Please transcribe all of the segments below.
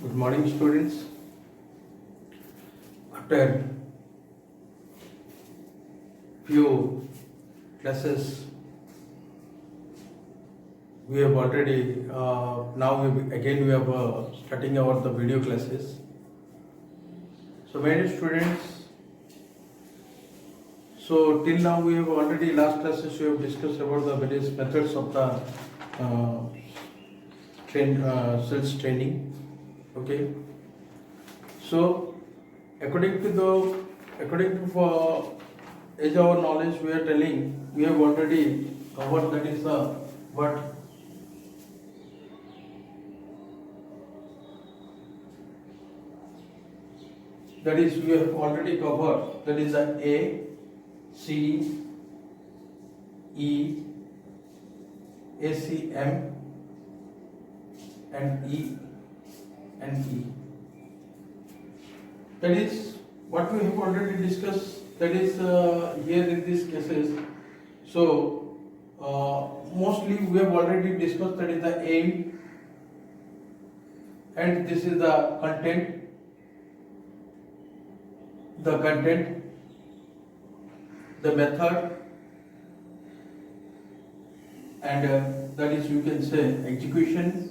Good morning, students. After few classes, we have already again we have starting our the video classes. So, my dear students, so till now we have already last classes we have discussed about the various methods of the sales training. Okay. So, according to as our knowledge we are telling, we have already covered that is the what that is we have already covered, that is a C E ACM and E and E. That is what we have already discussed. That is here in these cases. So mostly we have already discussed, that is the aim, and this is the content. The method, and that is you can say execution,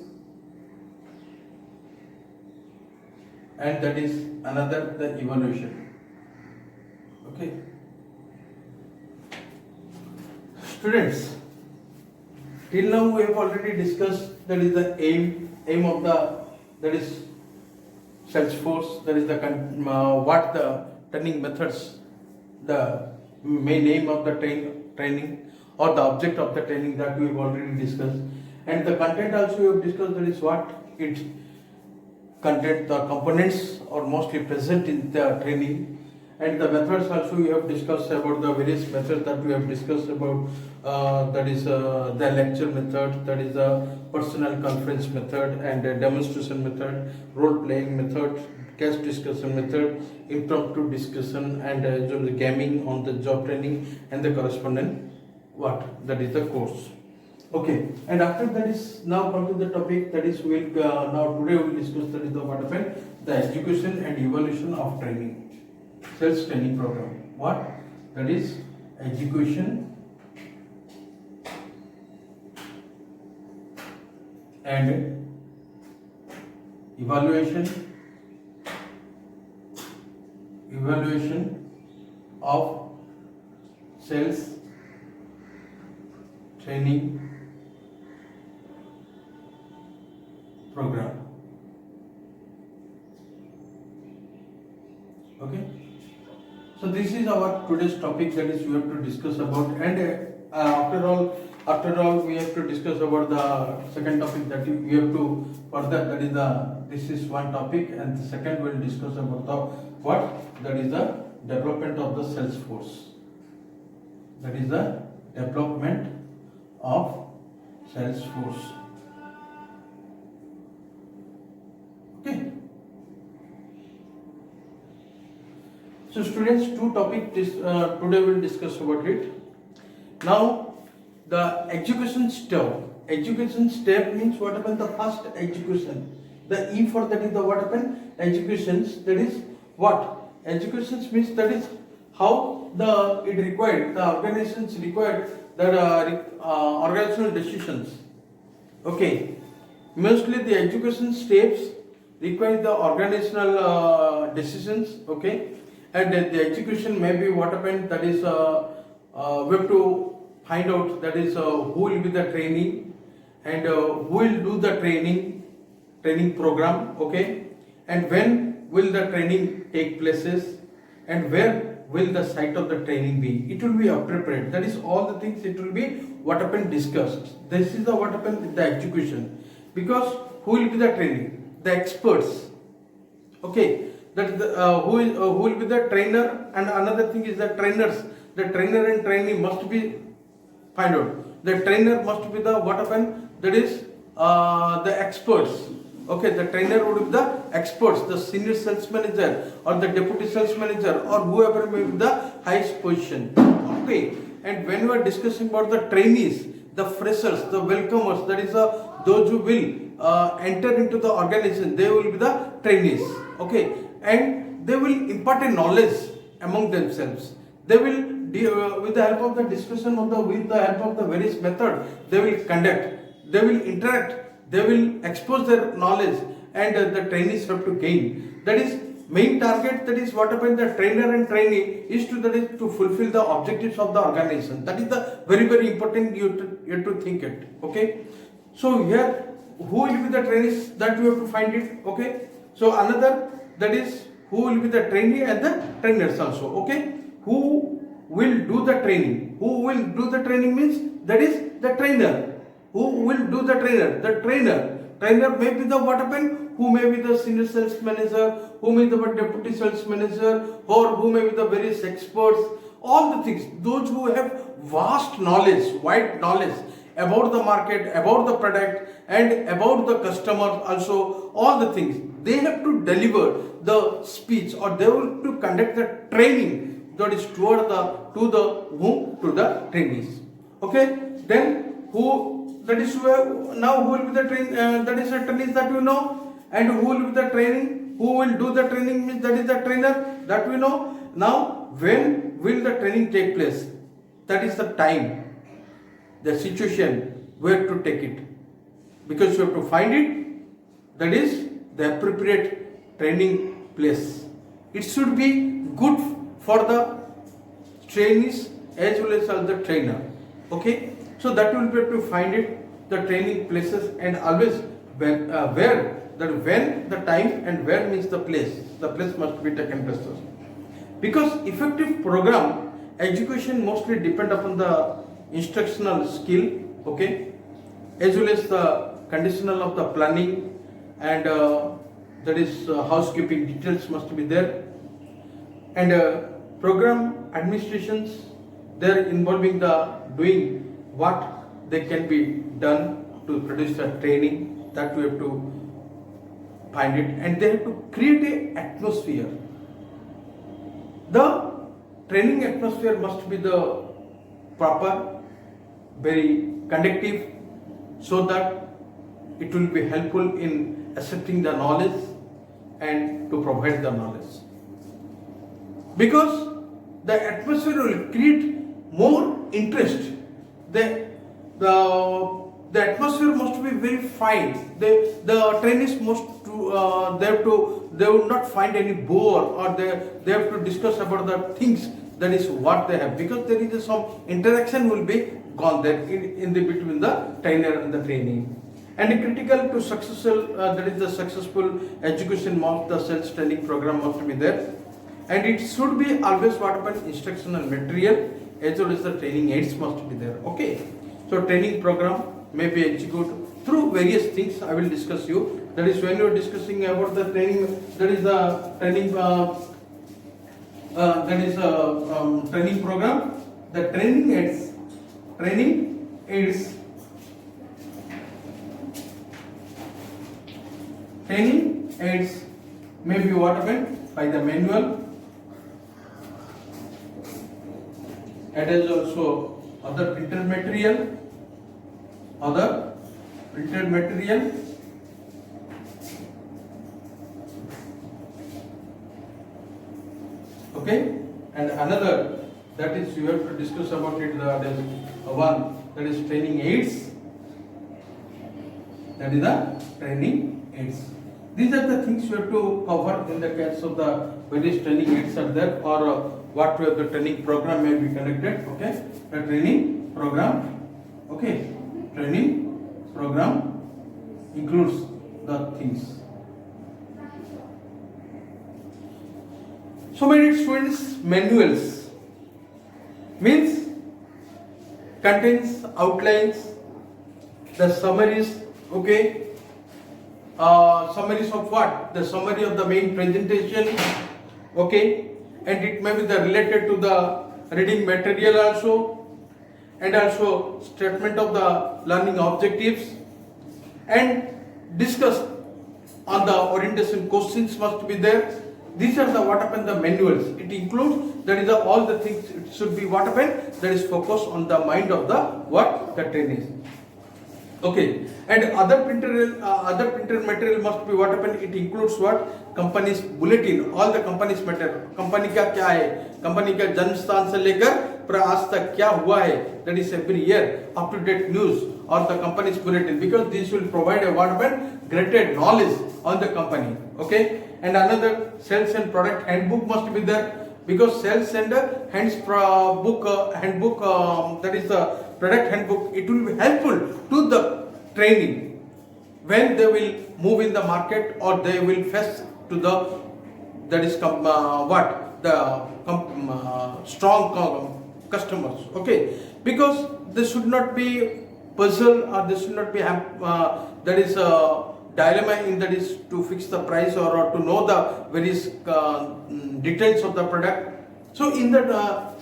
and that is another the evaluation. Okay, students, till now we have already discussed, that is the aim of the, that is Salesforce, that is the what the training methods, the main aim of the training or the object of the training, that we have already discussed, and the content also we have discussed, that is what it content, the components are mostly present in the training, and the methods also we have discussed about the various methods that we have discussed about, that is the lecture method, that is the personal conference method, and demonstration method, role playing method, case discussion method, impromptu discussion, and gaming on the job training, and the correspondent that is the course. Okay, and after that is now come to the topic, that is we will now today we will discuss, that is the execution and evaluation of training, sales training program. What? That is execution and evaluation of sales training program. Okay, so this is our today's topic, that is we have to discuss about, and after all we have to discuss about the second topic, that we have to further, that is this is one topic, and the second we will discuss about the that is the development of the Salesforce. That is the development of Salesforce. Okay. So students, two topics today we will discuss about it. Now the execution step. Execution step means what happened, the first execution. The E for that is the what happened, executions, that is what? Executions means that is how it required, the organizations required that organizational decisions. Okay, mostly the execution steps require the organizational decisions. Okay, and the execution may be what happened, that is we have to find out, that is who will be the trainee, and who will do the training program. Okay, and when will the training take places, and where will the site of the training be? It will be appropriate. That is all the things it will be what happened discussed. This is the what happened with the execution, because who will be the training? The experts. Okay, that is the, who will be the trainer, and another thing is the trainers. The trainer and trainee must be find out. The trainer must be the what happened, that is the experts. Okay, the trainer would be the experts, the senior sales manager or the deputy sales manager or whoever may be the highest position. Okay, and when we are discussing about the trainees, the freshers, the welcomers, that is those who will enter into the organization, they will be the trainees. Okay, and they will impart a knowledge among themselves. They will with the help of the discussion of with the help of the various method, they will conduct, they will interact, they will expose their knowledge, and the trainees have to gain. That is main target. That is what happens. The trainer and trainee is to fulfill the objectives of the organization. That is the very important. You have to think it. Okay. So here, who will be the trainees? That you have to find it. Okay. So another, that is who will be the trainee and the trainers also. Okay. Who will do the training? Who will do the training means that is the trainer. Who will do the trainer? The trainer. Trainer may be the what happened? Who may be the senior sales manager, who may be the deputy sales manager, or who may be the various experts. All the things. Those who have vast knowledge, wide knowledge about the market, about the product, and about the customers also, all the things. They have to deliver the speech, or they will to conduct the training that is toward to the trainees. Okay, then who, that is where now who will be the that is the trainees that we know, and who will be the training, who will do the training means that is the trainer that we know. Now when will the training take place? That is the time, the situation where to take it, because you have to find it, that is the appropriate training place. It should be good for the trainees as well as the trainer. Okay, so that will be to find it, the training places, and always when when the time and where means the place must be taken first. Because effective program education mostly depend upon the instructional skill, okay, as well as the conditional of the planning, and that is housekeeping details must be there, and program administrations, they're involving the doing what they can be done to produce the training, that we have to find it, and they have to create a atmosphere. The training atmosphere must be the proper, very conducive, so that it will be helpful in accepting the knowledge and to provide the knowledge. Because the atmosphere will create more interest. The atmosphere must be very fine. The trainees must they will not find any bore, or they have to discuss about the things, that is what they have, because there is some interaction will be gone there in the between the trainer and the trainee. And critical to successful, that is the successful execution of the sales training program must be there, and it should be always what happens, instructional material as well as the training aids must be there. Okay, so training program may be executed through various things. I will discuss you. That is when you are discussing about the training. That is the training. Training program. The training aids. Training aids. Training aids may be what happened by the manual. It is also other printed material. Other printed material. Okay, and another, that is you have to discuss about it. That is one, that is training aids. That is the training aids. These are the things you have to cover in the case of the various training aids are there, or what way the training program may be conducted. Okay, the training program. Okay, training program includes the things. So many students, manuals means contains outlines, the summaries. Okay, summaries of what? The summary of the main presentation. Okay, and it may be the related to the reading material also, and also statement of the learning objectives, and discuss on the orientation questions must be there. These are the what happen the manuals. It includes, that is the, all the things. It should be what happen, that is focused on the mind of the what, the trainees. Okay, and other printer material must be what happen. It includes what company's bulletin, all the company's material. Company का क्या है, company का जन्म स्थान से लेकर पर आज तक क्या हुआ है, that is every year up to date news or the company's bulletin, because this will provide a what happen greater knowledge on the company. Okay, and another sales and product handbook must be there, because sales and handbook that is the product handbook, it will be helpful to the training when they will move in the market or they will face to the that is strong customers. Okay, because they should not be puzzled or they should not be that is dilemma in that is to fix the price or to know the various details of the product. So in that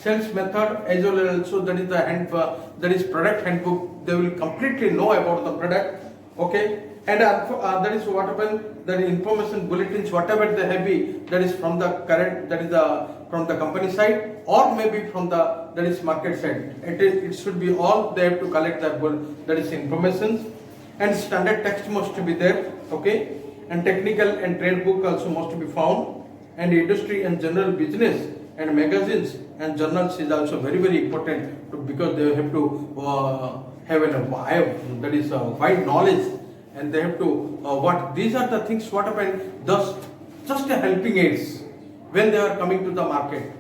sales method as well as also that is the that is product handbook, they will completely know about the product. Okay, and that is what happened, the information bulletins whatever they have be, that is from the current, that is the from the company side or maybe from the that is market side. It should be all they have to collect that is information. And standard text must be there. Okay, and technical and trade book also must be found, and industry and general business and magazines and journals is also very important because they have to have that is wide knowledge, and they have to what these are the things what happen, thus just a helping aids when they are coming to the market.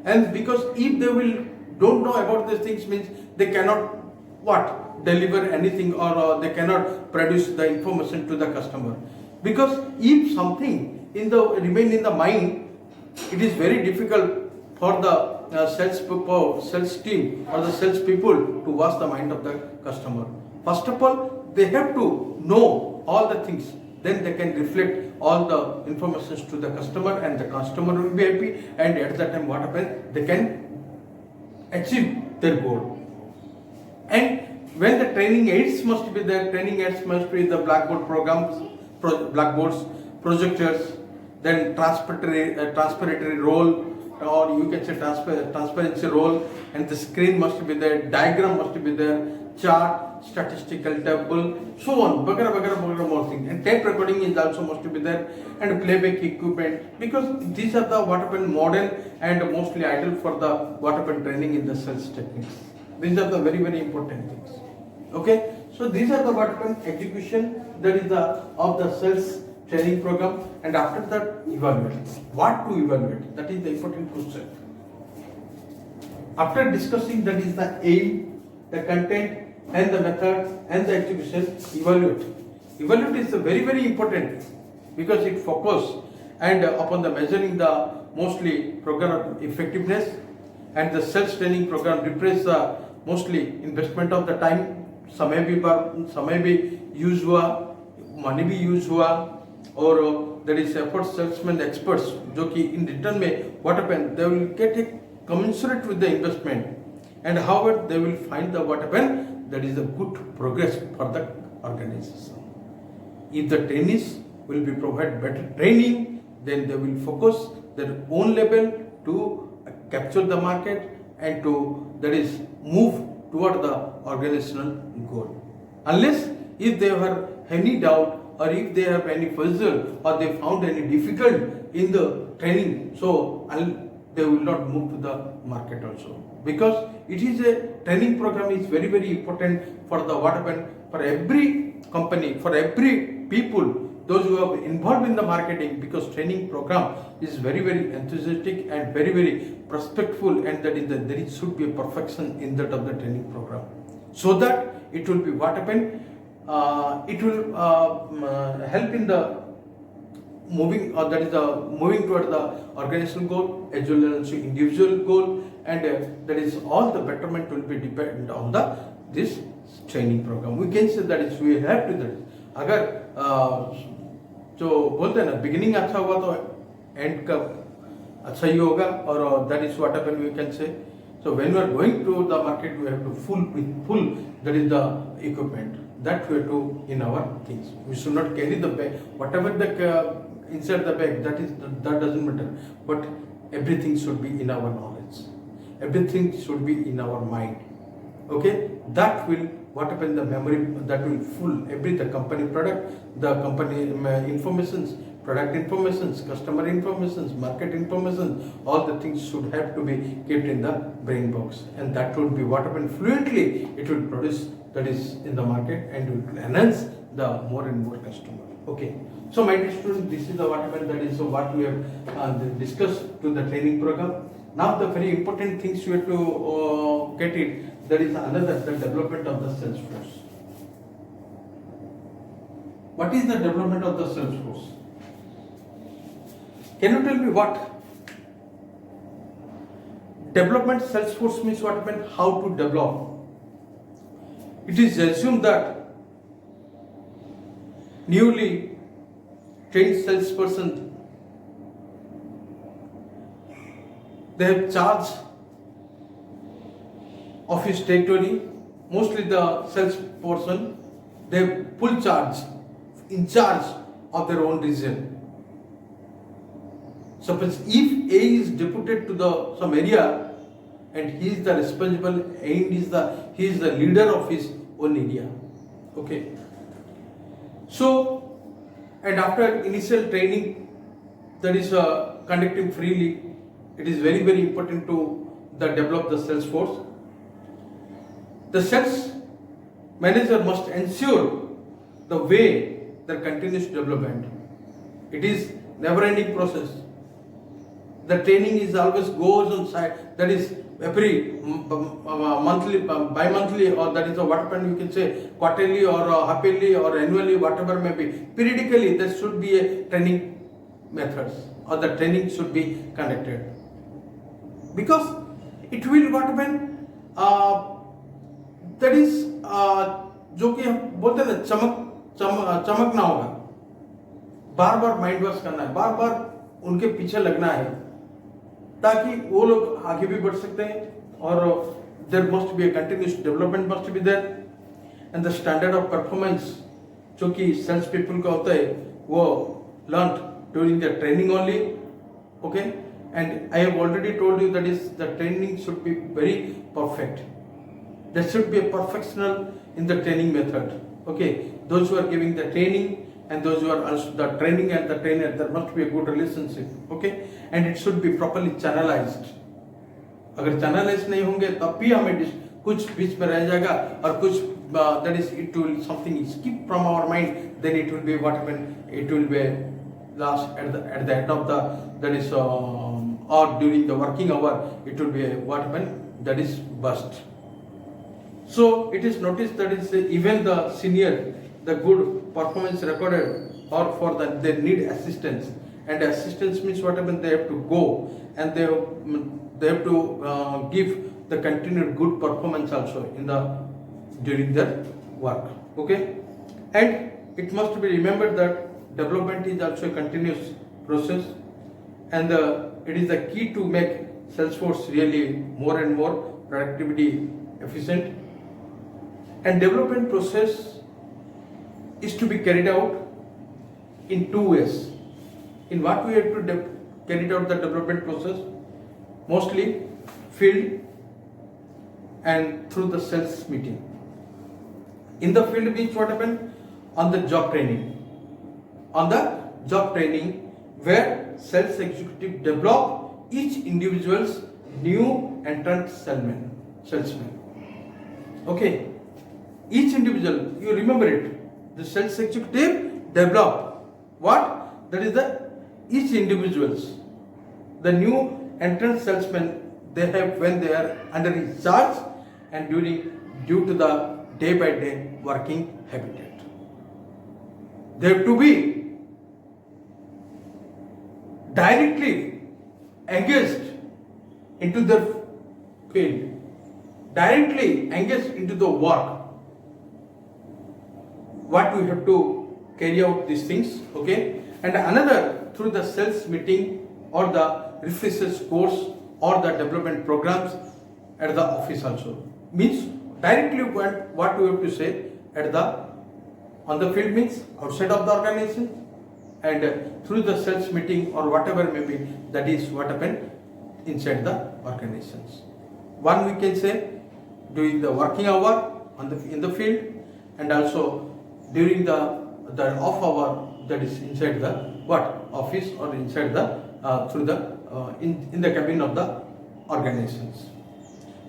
And because if they will don't know about these things, means they cannot what deliver anything or they cannot produce the information to the customer, because if something in the remain in the mind, it is very difficult for the sales team or the sales people to wash the mind of the customer. First of all, they have to know all the things, then they can reflect all the information to the customer, and the customer will be happy, and at that time what happens, they can achieve their goal. And when the training aids must be there, training aids must be the blackboard programs, blackboards, projectors, then transparatory role, or you can say transparency role, and the screen must be there, diagram must be there, chart, statistical table, so on, bagara more things. And tape recording is also must be there, and playback equipment, because these are the what happen modern and mostly ideal for the what happen training in the sales techniques. These are the very important things. Okay, so these are the what happen execution, that is the of the sales training program. And after that, evaluate. What to evaluate? That is the important question. After discussing that is the aim, the content, and the method and the execution, evaluate. Evaluate is very important because it focus and upon the measuring the mostly program effectiveness, and the sales training program represents the mostly investment of the time. समय भी use हुआ, money भी use हुआ, और that is effort salesman experts जो कि in return में what happen, they will get A commensurate with the investment, and however they will find the what happen, that is a good progress for the organization. If the trainees will be provided better training, then they will focus their own level to capture the market and to that is move toward the organizational goal. Unless if they have any doubt or if they have any puzzle or they found any difficult in the training, so they will not move to the market also, because it is a training program is very important for the what happen, for every company, for every people, those who are involved in the marketing, because training program is very enthusiastic and very prospectful, and that is that there should be a perfection in that of the training program, so that it will be what happen, it will help in the moving, that is the moving toward the organizational goal as well as individual goal, and that is all the betterment will be dependent on the this training program. We can say that is we have to that. अगर जो बोलते हैं ना beginning अच्छा हुआ तो and का अच्छा ही होगा, और that is what happen we can say. So when we are going to the market, we have to full that is the equipment that we have to in our things. We should not carry the bag, whatever the inside the bag, that doesn't matter, but everything should be in our knowledge, everything should be in our mind. Okay, that will what happen the memory that will full every the company product, the company informations, product informations, customer informations, market information, all the things should have to be kept in the brain box, and that would be what happen fluently it will produce that is in the market and it will enhance the more and more customer. Okay, so my dear students, this is the what happened, that is what we have discussed to the training program. Now the very important things you have to get it, that is another, the development of the sales force. What is the development of the sales force? Can you tell me what? Development sales force means what happened, how to develop. It is assumed that newly trained salesperson, they have charge of his territory. Mostly the salesperson, they have full charge, in charge of their own region. Suppose if A is deputed to the some area and he is the responsible and he is the leader of his own area. Okay. So, and after initial training, that is conducting freely, it is very very important to develop the sales force. The sales manager must ensure the way the continuous development. It is never ending process. The training is always goes on side, that is every monthly, bi-monthly, or that is what happen, you can say quarterly or halfly or annually, whatever may be. Periodically there should be a training methods, or the training should be conducted. Because it will what happen, that is जो कि हम बोलते हैं ना चमकना होगा, बार बार mind wash करना है, बार बार उनके पीछे लगना है, ताकि वो लोग आगे भी बढ़ सकते हैं, और there must be a continuous development must be there, and the standard of performance जो कि सेल्स पीपल का होता है वो learn during the training only. Okay, and I have already told you that is the training should be very perfect. There should be a professional in the training method. Okay, those who are giving the training and those who are also the training and the trainer, there must be a good relationship. Okay, and it should be properly channelized. अगर channelized नहीं होंगे तब भी हमें कुछ बीच में रह जाएगा, और कुछ that is it will something skip from our mind, then it will be what happen, it will be last at the end of the that is or during the working hour it will be what happen, that is burst. So it is noticed that is even the senior, the good performance recorded, or for that they need assistance, and assistance means what happens, they have to go and they have to give the continued good performance also in the during their work. Okay, and it must be remembered that development is also a continuous process, and it is the key to make Salesforce really more and more productivity efficient. And development process is to be carried out in two ways. In what we have to carry out the development process? Mostly field and through the sales meeting. In the field means what happened? On the job training. On the job training where sales executive develop each individual's new entrant salesman. Okay. Each individual, you remember it, the sales executive develop what? That is the each individuals, the new entrant salesman they have when they are under his charge and due to the day by day working habitat. They have to be directly engaged into the field, directly engaged into the work. What we have to carry out these things, okay, and another through the sales meeting or the refreshers course or the development programs at the office also. Means directly what we have to say at the on the field means outside of the organization, and through the sales meeting or whatever may be, that is what happened inside the organizations. One we can say during the working hour in the field, and also during the off hour, that is inside the office or inside the through the in the cabin of the organizations.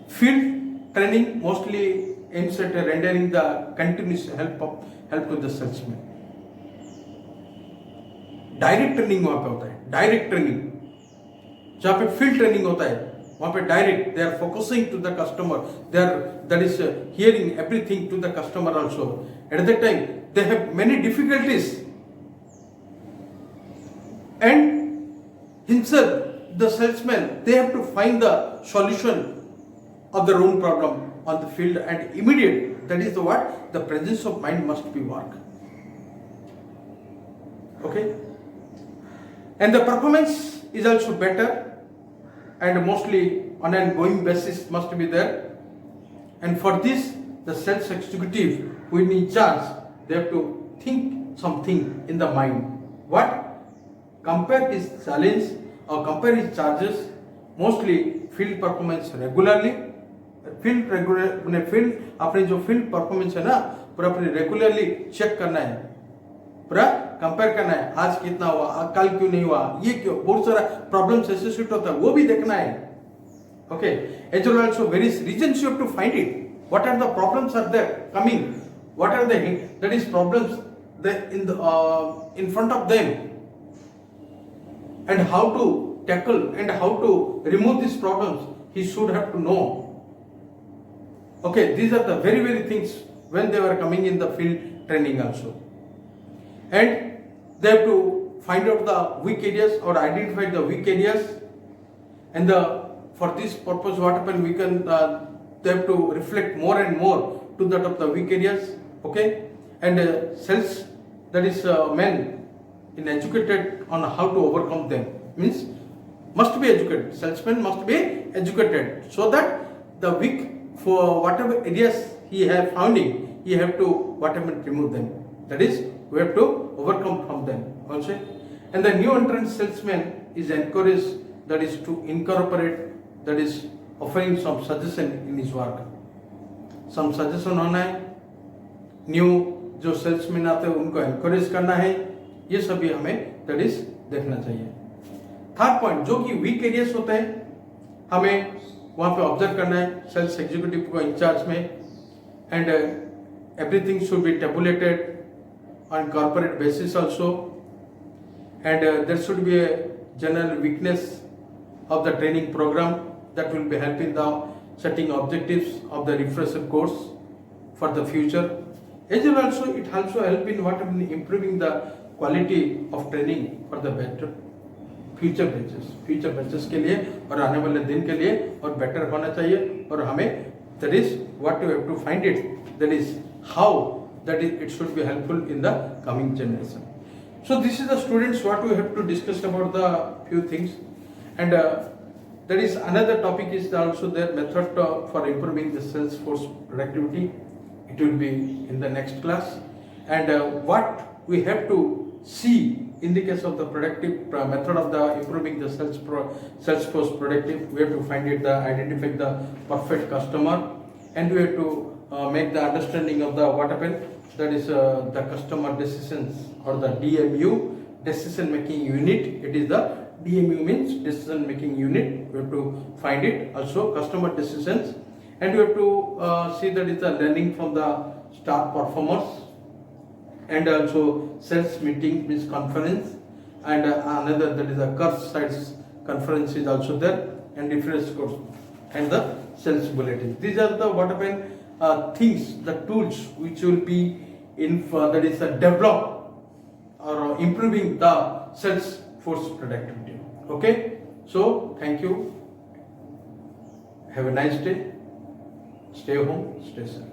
Field training mostly aims at rendering the continuous help to the salesman. Direct training वहां पे होता है, direct training जहां पे field training होता है वहां पे direct they are focusing to the customer, they are that is hearing everything to the customer also. At that time they have many difficulties and himself, the salesman, they have to find the solution of their own problem on the field, and immediate, that is the what, the presence of mind must be work. Okay, and the performance is also better, and mostly on an ongoing basis must be there. And for this, the sales executive who is in charge, they have to think something in the mind. What? Compare his challenge or compare his charges, mostly field performance regularly. Field अपने जो field performance है ना, पूरा अपने regularly check करना है, पूरा compare करना है. आज कितना हुआ, कल क्यों नहीं हुआ, ये क्यों, बहुत सारा प्रॉब्लम्स एसोसिएट होता है, वो भी देखना है. Okay, as well also various reasons you have to find it. What are the problems are there coming, what are the that is problems in front of them, and how to tackle and how to remove these problems, he should have to know. Okay, these are the very things when they were coming in the field training also. And they have to find out the weak areas or identify the weak areas, and for this purpose what happen, we can they have to reflect more and more to that of the weak areas. Okay, and sales, that is men in educated on how to overcome them, means must be educated, salesman must be educated, so that the weak, for whatever areas he have founding, he have to whatever remove them, that is we have to overcome from them also. And the new entrant salesman is encouraged, that is to incorporate, that is offering some suggestion in his work. some suggestion होना है, new जो salesman आते हैं उनको encourage करना है, ये सभी हमें दैट इज देखना चाहिए. थर्ड पॉइंट, जो कि वीक एरियाज होते हैं, हमें वहां पे ऑब्जर्व करना है सेल्स एग्जीक्यूटिव को इंचार्ज में, and everything should be tabulated on corporate basis also, and there should be a general weakness of the training program that will be helping the setting objectives of the refresher course for the future. As well also, it also help in what improving the quality of training for the better future batches के लिए और आने वाले दिन के लिए और better होना चाहिए. और हमें that is what you have to find it, that is how that is it should be helpful in the coming generation. So this is the students what we have to discuss about the few things. And that is another topic is also their method for improving the sales force productivity. It will be in the next class. And what we have to see in the case of the productive method of the improving the sales force productive, we have to find it, identify the perfect customer, and we have to make the understanding of the what happened, that is the customer decisions or the DMU, decision making unit. It is the DMU means decision making unit. We have to find it also, customer decisions, and we have to see that it's a learning from the star performers, and also sales meeting means conference, and another that is a curve sites conference is also there, and reference course and the sales bulletin. These are the what happen things, the tools which will be in that is develop or improving the sales force productivity. Okay, so thank you, have a nice day, stay home, stay safe.